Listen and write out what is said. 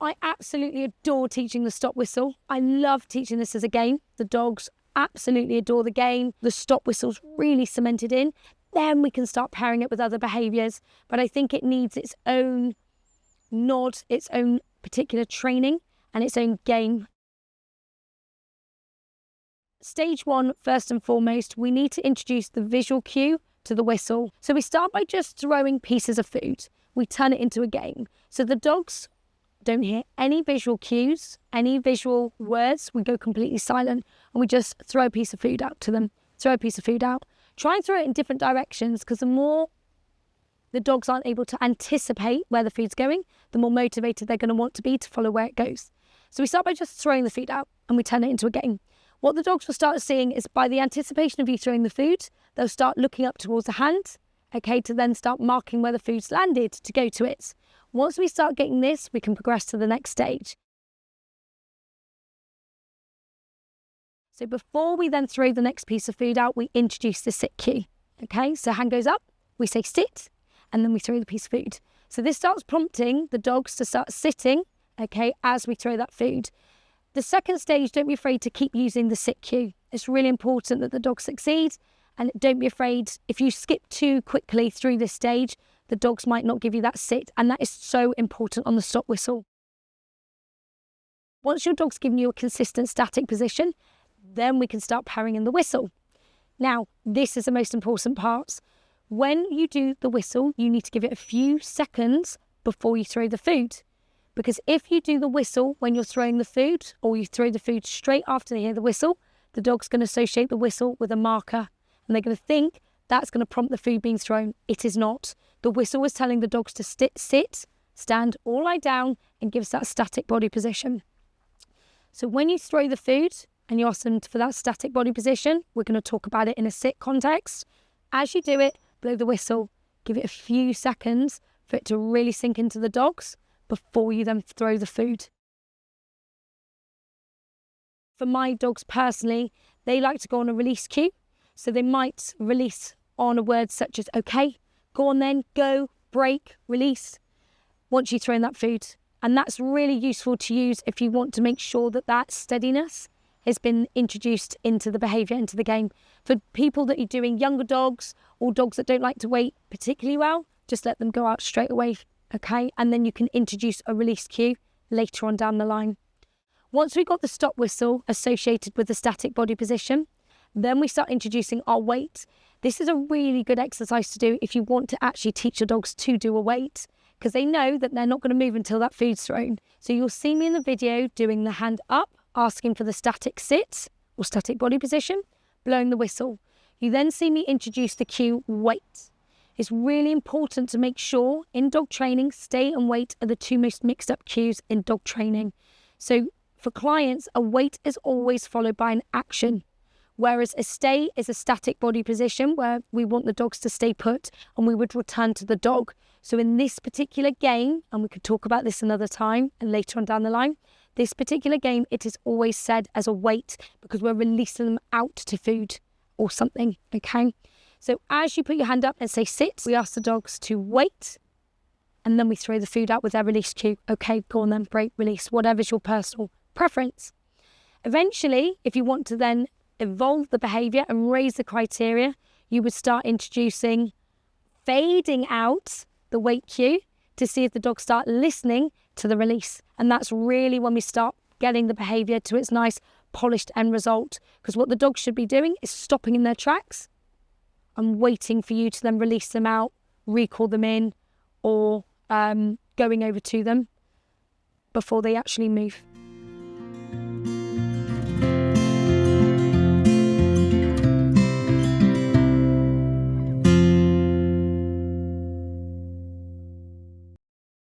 I absolutely adore teaching the stop whistle. I love teaching this as a game. The dogs absolutely adore the game. The stop whistle's really cemented in. Then we can start pairing it with other behaviours. But I think it needs its own nod, its own particular training and its own game. Stage 1, first and foremost, we need to introduce the visual cue to the whistle. So we start by just throwing pieces of food. We turn it into a game. So the dogs don't hear any visual cues, any visual words. We go completely silent and we just throw a piece of food out to them. Throw a piece of food out. Try and throw it in different directions, because the more the dogs aren't able to anticipate where the food's going, the more motivated they're going to want to be to follow where it goes. So we start by just throwing the food out and we turn it into a game. What the dogs will start seeing is, by the anticipation of you throwing the food, they'll start looking up towards the hand, okay, to then start marking where the food's landed to go to it. Once we start getting this, we can progress to the next stage. So before we then throw the next piece of food out, we introduce the sit cue. Okay, so hand goes up, we say sit, and then we throw the piece of food. So this starts prompting the dogs to start sitting, okay, as we throw that food. The second stage, don't be afraid to keep using the sit cue. It's really important that the dogs succeed, and don't be afraid if you skip too quickly through this stage, the dogs might not give you that sit, and that is so important on the stop whistle. Once your dog's given you a consistent static position, then we can start pairing in the whistle. Now, this is the most important part. When you do the whistle, you need to give it a few seconds before you throw the food. Because if you do the whistle when you're throwing the food, or you throw the food straight after they hear the whistle, the dog's going to associate the whistle with a marker, and they're going to think that's going to prompt the food being thrown. It is not. The whistle is telling the dogs to sit, stand, or lie down, and gives that static body position. So when you throw the food and you ask them for that static body position, we're going to talk about it in a sit context. As you do it, blow the whistle. Give it a few seconds for it to really sink into the dogs before you then throw the food. For my dogs personally, they like to go on a release cue. So they might release on a word such as okay, go on then, go, break, release, once you throw in that food. And that's really useful to use if you want to make sure that that steadiness has been introduced into the behaviour, into the game. For people that are doing younger dogs or dogs that don't like to wait particularly well, just let them go out straight away, okay? And then you can introduce a release cue later on down the line. Once we've got the stop whistle associated with the static body position, then we start introducing our wait. This is a really good exercise to do if you want to actually teach your dogs to do a wait, because they know that they're not going to move until that food's thrown. So you'll see me in the video doing the hand up, asking for the static sit or static body position, blowing the whistle. You then see me introduce the cue wait. It's really important to make sure in dog training, stay and wait are the two most mixed up cues in dog training. So for clients, a wait is always followed by an action, whereas a stay is a static body position where we want the dogs to stay put and we would return to the dog. So in this particular game, and we could talk about this another time and later on down the line, this particular game, it is always said as a wait because we're releasing them out to food or something, okay? So as you put your hand up and say sit, we ask the dogs to wait, and then we throw the food out with their release cue. Okay, go on then, break, release, whatever's your personal preference. Eventually, if you want to then evolve the behaviour and raise the criteria, you would start introducing fading out the wait cue to see if the dogs start listening to the release. And that's really when we start getting the behaviour to its nice polished end result, because what the dogs should be doing is stopping in their tracks and waiting for you to then release them out, recall them in, or going over to them before they actually move.